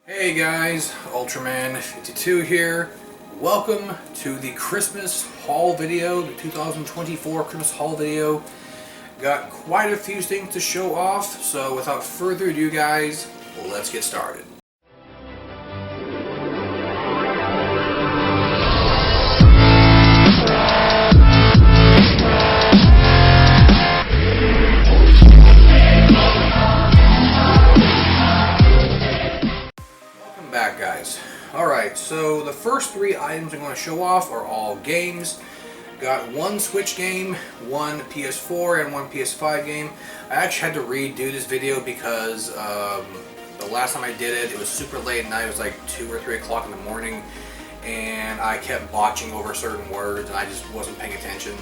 Hey guys, Ultraman52 here. Welcome to the Christmas haul video, the 2024 Christmas haul video. Got quite a few things to show off, so without further ado guys, let's get started. Back guys. Alright, so the first three items I'm going to show off are all games. Got one Switch game, one PS4, and one PS5 game. I actually had to redo this video because the last time I did it, it was super late at night. It was like 2 or 3 o'clock in the morning, and I kept botching over certain words, and I just wasn't paying attention.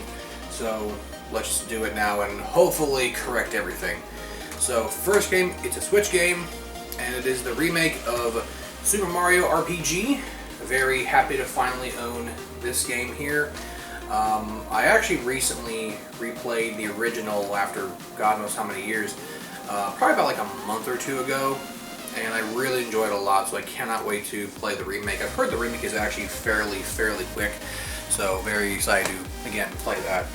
So let's just do it now and hopefully correct everything. So first game, it's a Switch game, and it is the remake of Super Mario RPG. Very happy to finally own this game here. I actually recently replayed the original after God knows how many years, probably about like a month or two ago, and I really enjoyed it a lot, so I cannot wait to play the remake. I've heard the remake is actually fairly quick, so very excited to, again, play that.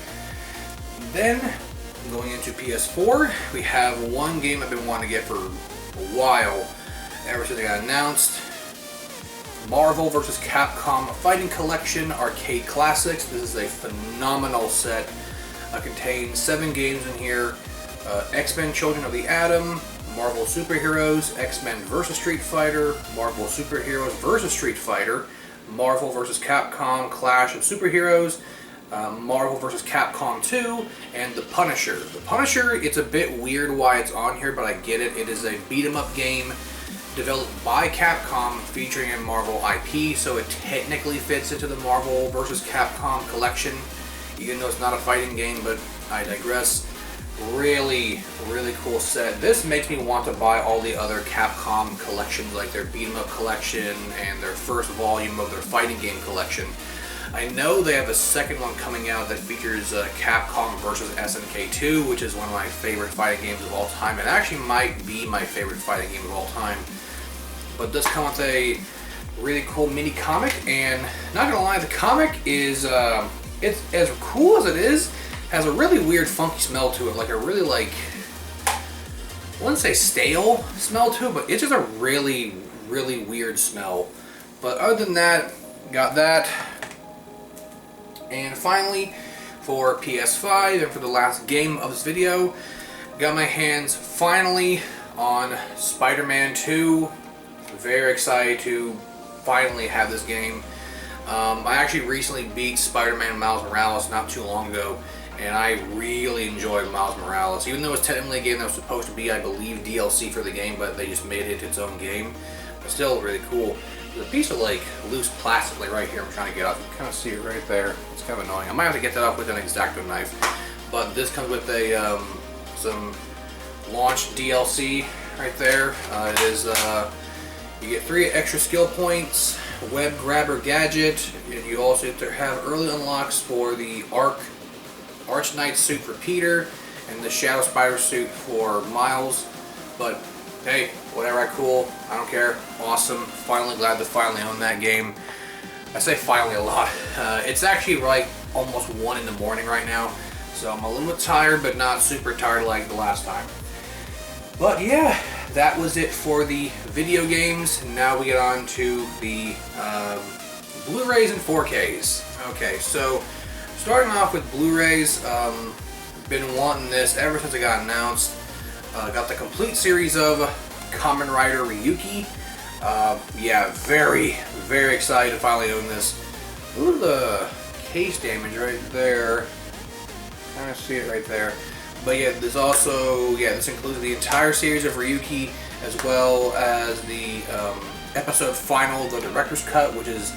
Then, going into PS4, we have one game I've been wanting to get for a while, ever since it got announced. Marvel vs. Capcom Fighting Collection Arcade Classics. This is a phenomenal set. Contains 7 games in here. X-Men Children of the Atom, Marvel Superheroes, X-Men vs. Street Fighter, Marvel Superheroes vs. Street Fighter, Marvel vs. Capcom Clash of Superheroes, Marvel vs. Capcom 2, and The Punisher. The Punisher, it's a bit weird why it's on here, but I get it. It is a beat-em-up game developed by Capcom featuring a Marvel IP, so it technically fits into the Marvel vs. Capcom collection, even though it's not a fighting game, but I digress. Really cool set. This makes me want to buy all the other Capcom collections, like their beat-em-up collection and their first volume of their fighting game collection. I know they have a second one coming out that features Capcom vs. SNK 2, which is one of my favorite fighting games of all time. It actually might be my favorite fighting game of all time. But this comes with a really cool mini comic, and not gonna lie, the comic is, it's as cool as it is, has a really weird funky smell to it, like a really I wouldn't say stale smell to it, but it's just a really weird smell. But other than that, got that. And finally, for PS5, and for the last game of this video, got my hands finally on Spider-Man 2. Very excited to finally have this game. I actually recently beat Spider-Man Miles Morales not too long ago, and I really enjoyed Miles Morales. Even though it's technically a game that was supposed to be, I believe, DLC for the game, but they just made it its own game. But still really cool. There's a piece of like loose plastic like right here I'm trying to get off. You can kind of see it right there. It's kind of annoying. I might have to get that off with an X-Acto knife. But this comes with a some launch DLC right there. It is you get 3 extra skill points, web grabber gadget, and you also have early unlocks for the Arch Knight suit for Peter and the Shadow Spider suit for Miles. But hey, whatever, cool, I don't care, awesome, finally glad to finally own that game. I say finally a lot. It's actually like almost 1 in the morning right now, so I'm a little bit tired, but not super tired like the last time. But yeah, that was it for the video games. Now we get on to the Blu-rays and 4Ks. Okay, so starting off with Blu-rays, been wanting this ever since it got announced. Got the complete series of Kamen Rider Ryuki. Yeah, very excited to finally own this. Look at the case damage right there. Kind of see it right there. But yeah, there's also, this includes the entire series of Ryuki, as well as the episode final, the director's cut, which is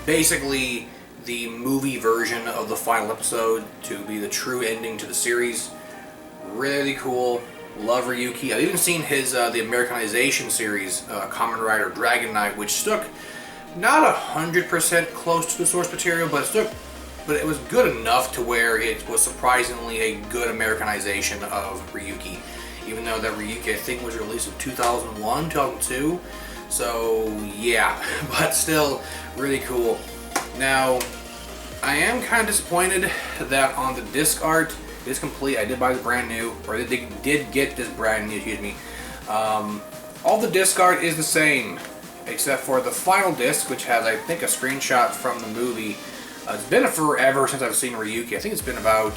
basically the movie version of the final episode to be the true ending to the series. Really cool. Love Ryuki. I've even seen his the Americanization series, Kamen Rider Dragon Knight, which stuck not 100% close to the source material, but it was good enough to where it was surprisingly a good Americanization of Ryuki. Even though that Ryuki, I think, was released in 2001, 2002. So yeah, but still really cool. Now, I am kind of disappointed that on the disc art, it's complete. I did buy this brand new, or they did get this brand new, excuse me. All the disc art is the same, except for the final disc, which has, I think, a screenshot from the movie. It's been forever since I've seen Ryuki. I think it's been about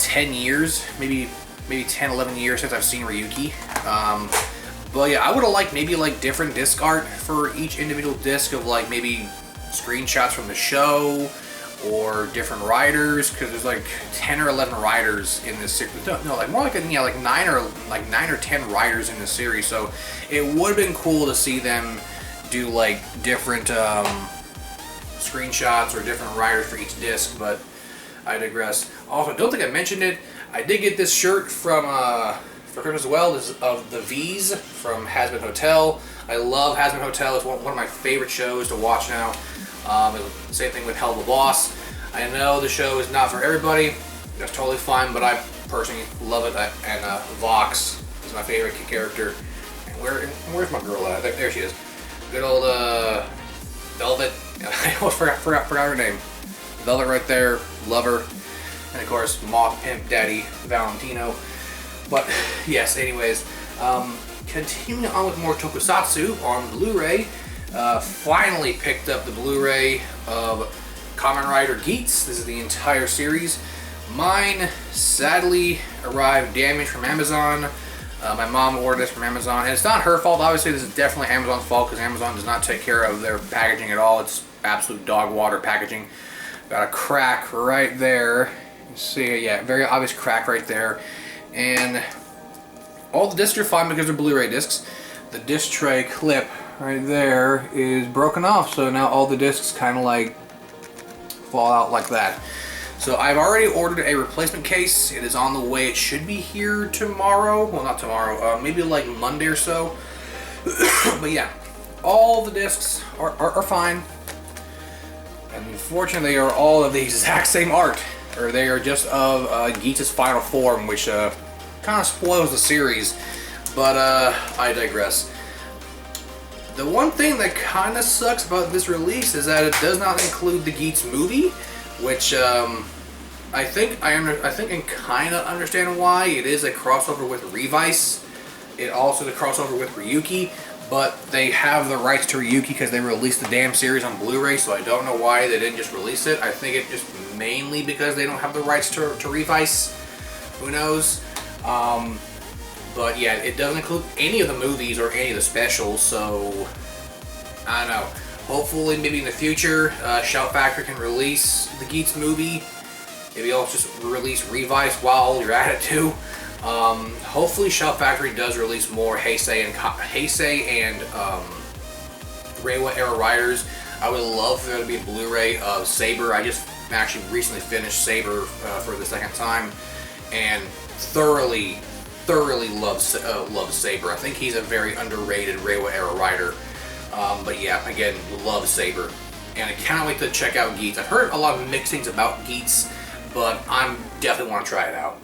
10 years, maybe 10, 11 years since I've seen Ryuki. But yeah, I would have liked maybe like different disc art for each individual disc of like maybe screenshots from the show or different riders, because there's like 10 or 11 riders in this series. No, like more like like 9 or 10 riders in this series. So it would have been cool to see them do like different screenshots or different riders for each disc, but I digress. Also, don't think I mentioned it. I did get this shirt from for Christmas as well. This is of the V's from Hazbin Hotel. I love Hazbin Hotel. It's one of my favorite shows to watch now. Same thing with Helluva Boss. I know the show is not for everybody. That's totally fine, but I personally love it. And Vox is my favorite character. And where's my girl at? There she is. Good old Velvet. I almost forgot her name. Velvet right there. Love her. And of course, Moth Pimp Daddy Valentino. But yes, anyways, continuing on with more Tokusatsu on Blu-ray. Finally picked up the Blu-ray of Kamen Rider Geats. This is the entire series. Mine sadly arrived damaged from Amazon. My mom ordered this from Amazon, and it's not her fault. Obviously, this is definitely Amazon's fault because Amazon does not take care of their packaging at all. It's absolute dog water packaging. Got a crack right there. You see, yeah, very obvious crack right there. And all the discs are fine because they're Blu-ray discs. The disc tray clip right there is broken off, so now all the discs kind of like fall out like that. So I've already ordered a replacement case. It is on the way. It should be here tomorrow. Well, not tomorrow. Maybe like Monday or so. But yeah, all the discs are fine. And unfortunately, they are all of the exact same art, or they are just of Geats' final form, which kind of spoils the series. But I digress. The one thing that kind of sucks about this release is that it does not include the Geats movie, which I think I kind of understand why. It is a crossover with Revice. It also is a crossover with Ryuki, but they have the rights to Ryuki because they released the damn series on Blu-ray, so I don't know why they didn't just release it. I think it just mainly because they don't have the rights to Revice. Who knows? But yeah, it doesn't include any of the movies or any of the specials, so I don't know. Hopefully, maybe in the future, Shout Factory can release the Geats movie. Maybe I'll just release Revice while you're at it too. Hopefully, Shout Factory does release more Heisei and Reiwa era riders. I would love for there to be a Blu-ray of Saber. I just actually recently finished Saber for the second time, and thoroughly love Saber. I think he's a very underrated Reiwa era rider. But yeah, again, love Saber. And I can't wait to check out Geats. I've heard a lot of mixed things about Geats, but I definitely want to try it out.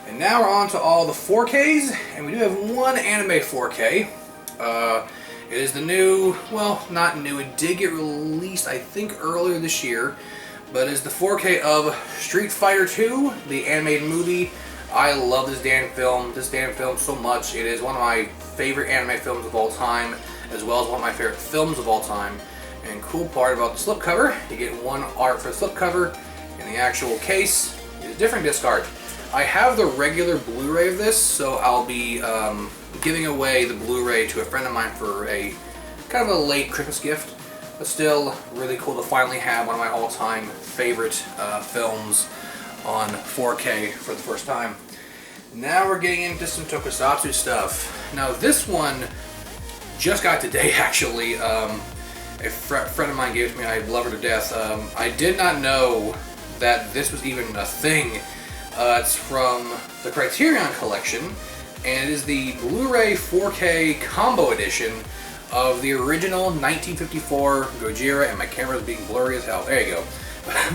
And now we're on to all the 4Ks, and we do have one anime 4K. It is the new, well, not new, it did get released, I think, earlier this year, but it's the 4K of Street Fighter 2, the animated movie. I love this damn film so much. It is one of my favorite anime films of all time, as well as one of my favorite films of all time. And cool part about the slipcover, you get one art for the slipcover, and the actual case is different disc art. I have the regular Blu-ray of this, so I'll be giving away the Blu-ray to a friend of mine for a kind of a late Christmas gift, but still really cool to finally have one of my all-time favorite films on 4K for the first time. Now we're getting into some Tokusatsu stuff. Now this one just got today actually. A friend of mine gave it to me, I love her to death. I did not know that this was even a thing. It's from the Criterion Collection, and it is the Blu-ray 4K Combo Edition of the original 1954 Gojira, and my camera's being blurry as hell. There you go.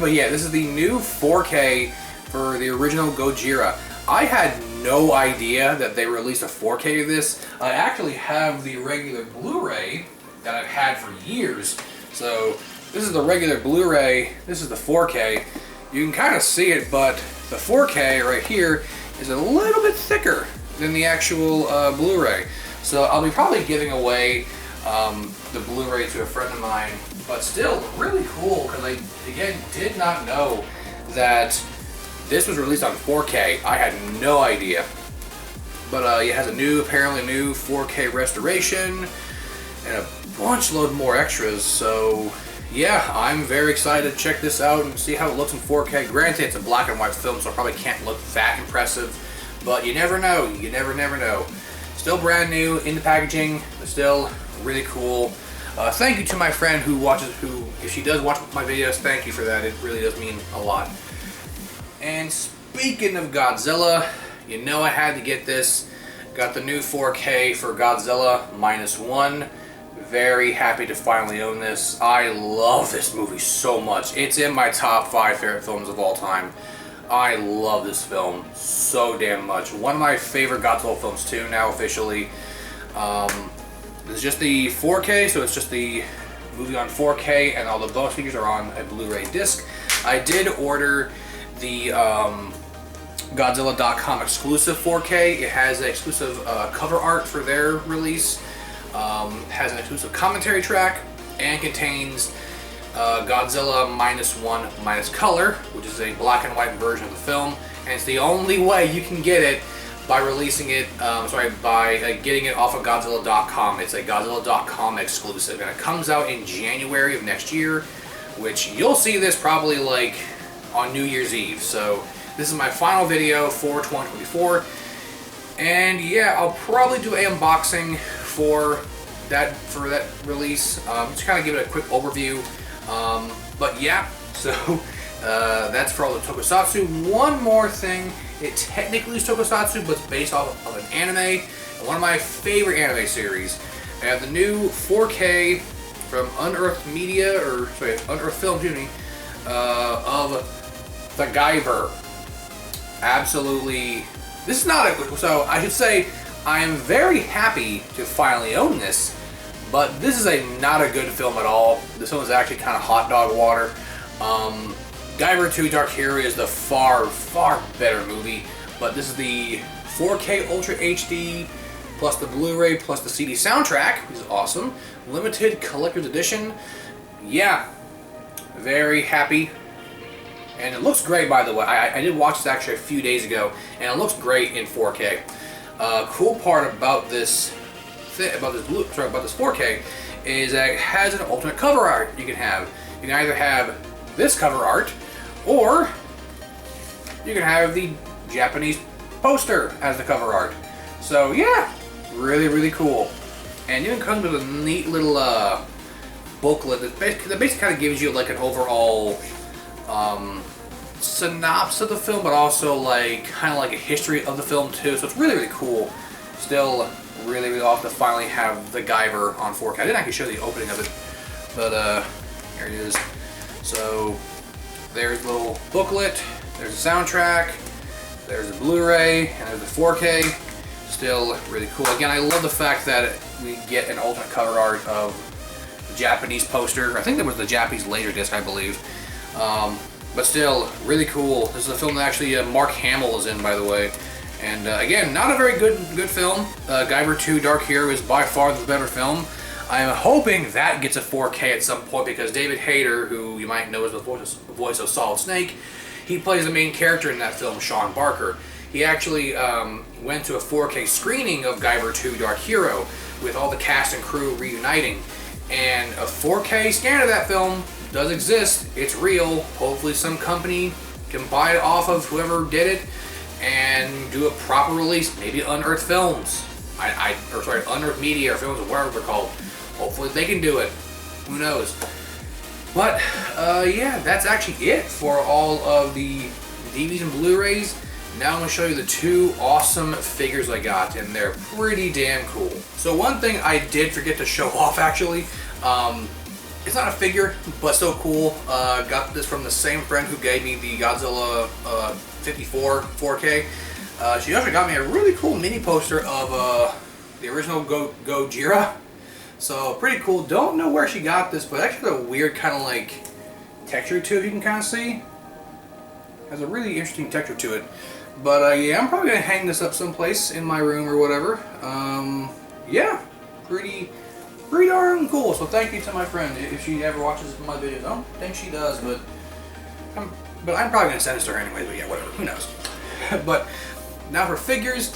But yeah, this is the new 4K for the original Gojira. I had no idea that they released a 4K of this. I actually have the regular Blu-ray that I've had for years. So this is the regular Blu-ray, this is the 4K. You can kind of see it, but the 4K right here is a little bit thicker than the actual Blu-ray. So I'll be probably giving away the Blu-ray to a friend of mine, but still really cool because I, again, did not know that this was released on 4K. I had no idea. But it has a new, apparently new 4K restoration and a bunch load more extras. So yeah, I'm very excited to check this out and see how it looks in 4K. Granted, it's a black and white film, so it probably can't look that impressive, but you never know. You never know. Still brand new in the packaging, but still really cool. Thank you to my friend who watches, who, if she does watch my videos, thank you for that. It really does mean a lot. And speaking of Godzilla, you know I had to get this. Got the new 4K for Godzilla -1. Very happy to finally own this. I love this movie so much. It's in my top 5 favorite films of all time. I love this film so damn much. One of my favorite Godzilla films too, now officially. It's just the 4K, so it's just the movie on 4K, and all the bonus features are on a Blu-ray disc. I did order the Godzilla.com exclusive 4K. It has an exclusive cover art for their release. Has an exclusive commentary track, and contains Godzilla -1 minus color, which is a black and white version of the film, and it's the only way you can get it by releasing it, by getting it off of Godzilla.com. It's a Godzilla.com exclusive, and it comes out in January of next year, which you'll see this probably like on New Year's Eve. So this is my final video for 2024, and yeah, I'll probably do an unboxing for that release. Just kind of give it a quick overview. But yeah, so that's for all the Tokusatsu. One more thing, it technically is Tokusatsu, but it's based off of an anime, and one of my favorite anime series. I have the new 4K from Unearthed Media, or sorry, Unearthed Film, excuse me, of The Guyver. Absolutely, this is not a, so I should say, I am very happy to finally own this, but this is not a good film at all. This one is actually kind of hot dog water. Guyver 2 Dark Hero is the far better movie, but this is the 4K Ultra HD, plus the Blu-ray, plus the CD soundtrack, which is awesome. Limited Collector's Edition. Yeah, very happy. And it looks great, by the way. I did watch this actually a few days ago, and it looks great in 4K. Cool part about this 4K is that it has an alternate cover art you can have. You can either have this cover art, or you can have the Japanese poster as the cover art. So yeah, really cool. And it even comes with a neat little booklet that basically kind of gives you like an overall synopsis of the film, but also like kind of like a history of the film too. So it's really cool. Still really awesome to finally have The Guyver on 4K. I didn't actually show the opening of it, but here it is. So there's the little booklet, there's the soundtrack, there's the Blu-ray, and there's the 4K. Still really cool. Again, I love the fact that we get an alternate cover art of the Japanese poster. I think that was the Japanese Laserdisc, I believe. But still, really cool. This is a film that actually Mark Hamill is in, by the way. And again, not a very good film. Guyver 2 Dark Hero is by far the better film. I'm hoping that gets a 4K at some point, because David Hayter, who you might know as the voice of Solid Snake, he plays the main character in that film, Sean Barker. He actually went to a 4K screening of Guyver 2 Dark Hero with all the cast and crew reuniting. And a 4K scan of that film does exist. It's real. Hopefully some company can buy it off of whoever did it and do a proper release. Maybe Unearthed Films. Unearthed Media or Films, or whatever they're called. Hopefully they can do it. Who knows? But yeah, that's actually it for all of the DVDs and Blu-rays. Now I'm going to show you the 2 awesome figures I got, and they're pretty damn cool. So one thing I did forget to show off actually, it's not a figure, but still cool. Got this from the same friend who gave me the Godzilla 54 4K. She also got me a really cool mini poster of the original Gojira. So pretty cool. Don't know where she got this, but actually a weird kind of like texture to it. You can kind of see. Has a really interesting texture to it. But yeah, I'm probably gonna hang this up someplace in my room or whatever. Yeah, pretty darn cool. So thank you to my friend if she ever watches my videos. I don't think she does, but I'm probably gonna send this to her anyway. But yeah, whatever. Who knows? But now for figures.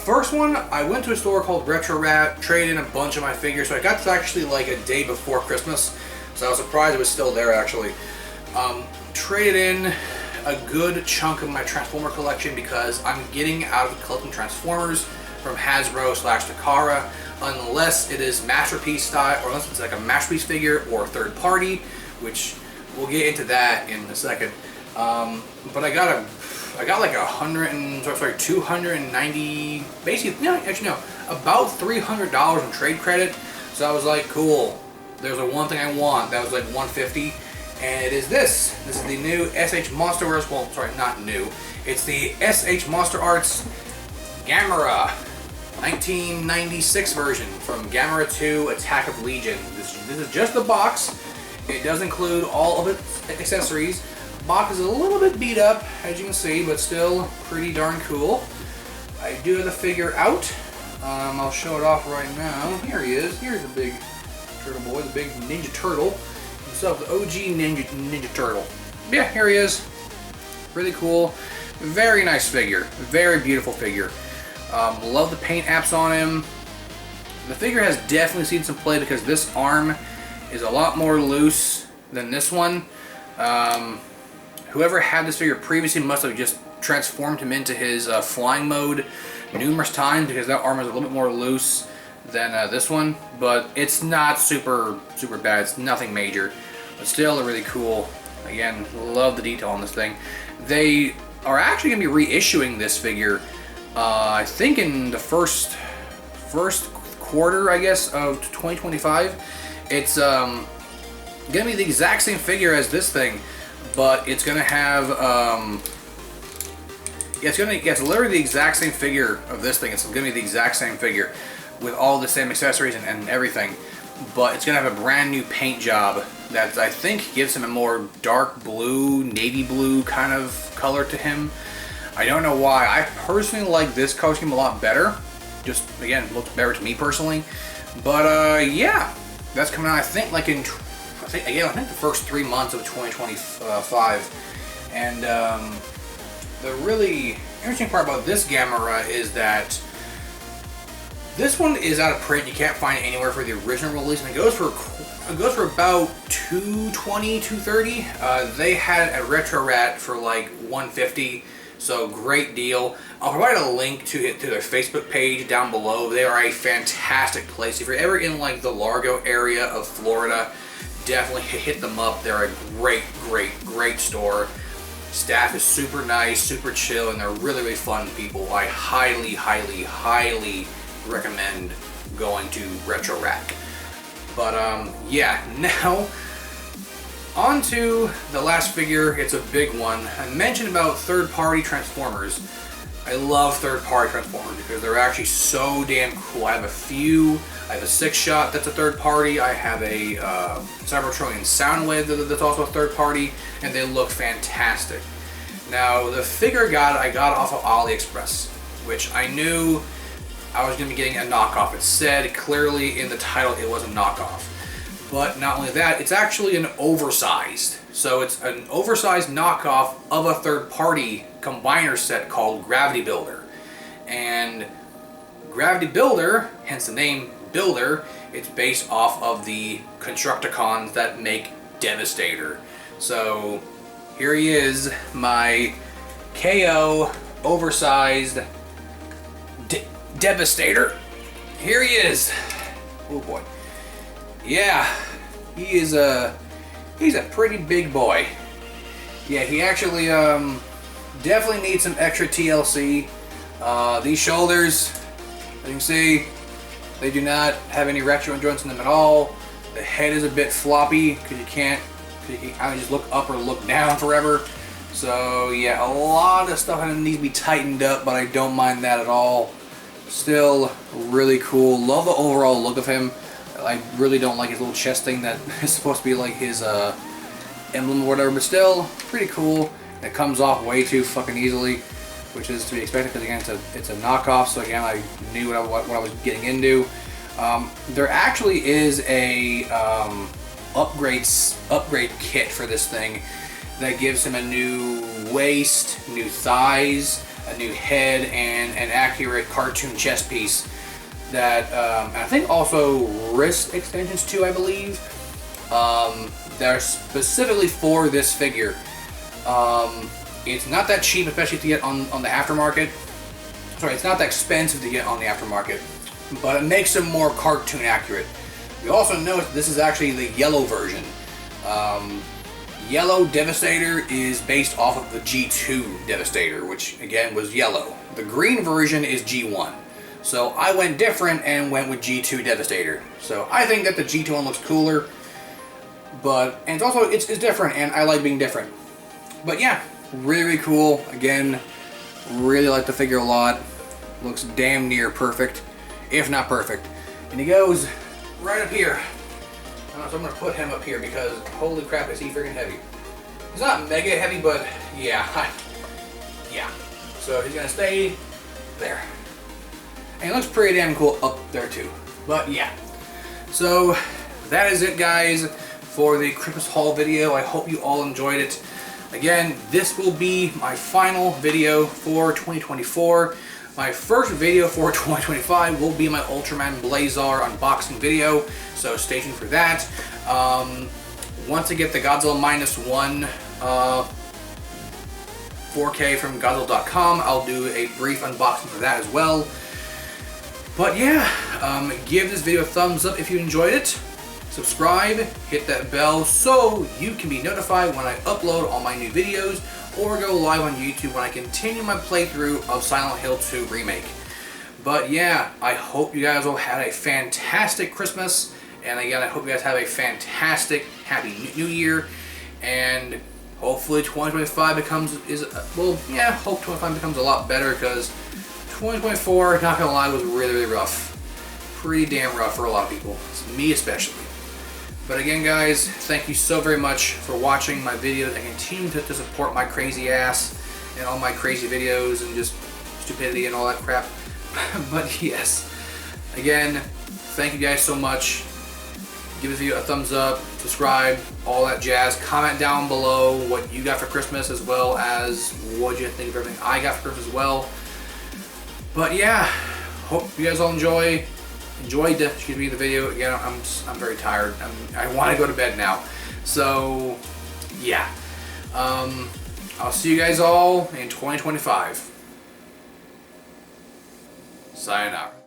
First one, I went to a store called Retro Rat, traded in a bunch of my figures. So I got this actually like a day before Christmas. So I was surprised it was still there actually. Traded in a good chunk of my Transformer collection because I'm getting out of collecting Transformers from Hasbro / Takara unless it is Masterpiece style, or unless it's like a Masterpiece figure or third party, which we'll get into that in a second. But I got like 290, basically, no, actually no, about $300 in trade credit. So I was like, cool. There's a one thing I want that was like $150, and it is this. This is the new SH Monster Arts. Well, sorry, not new. It's the SH Monster Arts Gamera 1996 version from Gamera 2 Attack of Legion. This is just the box. It does include all of its accessories. Box is a little bit beat up, as you can see, but still pretty darn cool. I do have the figure out. I'll show it off right now. Here he is. Here's the big turtle boy, the big Ninja Turtle himself, the OG Ninja Turtle. Yeah, here he is. Really cool. Very nice figure. Very beautiful figure. Love the paint apps on him. The figure has definitely seen some play because this arm is a lot more loose than this one. Whoever had this figure previously must have just transformed him into his flying mode numerous times because that arm is a little bit more loose than this one. But it's not super bad. It's nothing major. But still really cool. Again, love the detail on this thing. They are actually going to be reissuing this figure, I think in the first quarter, I guess, of 2025. It's going to be the exact same figure as this thing, but it's going to have, it's literally the exact same figure of this thing. It's going to be the exact same figure with all the same accessories and everything, but it's going to have a brand new paint job that I think gives him a more dark blue, navy blue kind of color to him. I don't know why. I personally like this color scheme a lot better. Just, again, looks better to me personally. But, yeah, that's coming out, I think, like in, I think the first 3 months of 2025. And the really interesting part about this Gamera is that this one is out of print. You can't find it anywhere for the original release, and it goes for about $220, $230. They had it at Retro Rat for like $150. So great deal. I'll provide a link to their Facebook page down below. They are a fantastic place. If you're ever in like the Largo area of Florida, definitely hit them up. They're a great store. Staff is super nice, super chill, and they're really fun people. I highly recommend going to Retro Rack. But yeah, now on to the last figure. It's a big one. I mentioned about third-party Transformers. I love third-party Transformers because they're actually so damn cool. I have a few. I have a 6-Shot that's a third party. I have a Cybertronian Soundwave that's also a third party, and they look fantastic. Now, the figure I got off of AliExpress, which I knew I was going to be getting a knockoff. It said clearly in the title it was a knockoff. But not only that, it's actually an oversized. So it's an oversized knockoff of a third-party combiner set called Gravity Builder. And Gravity Builder, hence the name Builder, it's based off of the Constructicons that make Devastator. So here he is, my KO oversized Devastator. Here he is. Oh boy. Yeah, he's a pretty big boy. Yeah, he actually definitely needs some extra TLC. These shoulders, as you can see, they do not have any retro joints in them at all. The head is a bit floppy because you can't just look up or look down forever. So yeah, a lot of stuff needs to be tightened up, but I don't mind that at all. Still really cool. Love the overall look of him. I really don't like his little chest thing that is supposed to be like his emblem or whatever, but still pretty cool. It comes off way too fucking easily, which is to be expected because again it's a knockoff. So again, I knew what I was getting into. There actually is a upgrade kit for this thing that gives him a new waist, new thighs, a new head, and an accurate cartoon chest piece. That and I think also wrist extensions too, I believe. They're specifically for this figure. It's not that cheap, especially to get on the aftermarket. Sorry, it's not that expensive to get on the aftermarket, but it makes them more cartoon accurate. You also notice this is actually the yellow version. Yellow Devastator is based off of the G2 Devastator, which again was yellow. The green version is G1. So I went different and went with G2 Devastator. So I think that the G2 one looks cooler, but and it's different, and I like being different. But yeah, really cool. Again, really like the figure a lot. Looks damn near perfect, if not perfect. And he goes right up here. So I'm gonna put him up here because holy crap, is he freaking heavy. He's not mega heavy, but yeah, yeah. So he's gonna stay there. And it looks pretty damn cool up there too. But yeah. So that is it, guys, for the Christmas haul video. I hope you all enjoyed it. Again, this will be my final video for 2024. My first video for 2025 will be my Ultraman Blazar unboxing video, so stay tuned for that. Once I get the Godzilla -1 4K from Godzilla.com, I'll do a brief unboxing for that as well. But yeah, give this video a thumbs up if you enjoyed it. Subscribe, hit that bell so you can be notified when I upload all my new videos or go live on YouTube when I continue my playthrough of Silent Hill 2 Remake. But yeah, I hope you guys all had a fantastic Christmas, and again, I hope you guys have a fantastic Happy New Year, and hopefully 2025 hope 2025 becomes a lot better, because 2024, not gonna lie, was really rough. Pretty damn rough for a lot of people, me especially. But again, guys, thank you so very much for watching my videos and continue to support my crazy ass and all my crazy videos and just stupidity and all that crap. But yes, again, thank you guys so much. Give this video a thumbs up, subscribe, all that jazz. Comment down below what you got for Christmas, as well as what you think of everything I got for Christmas as well. But yeah, hope you guys all enjoyed the video. Again, I'm very tired. I want to go to bed now. So yeah, I'll see you guys all in 2025. Sayonara.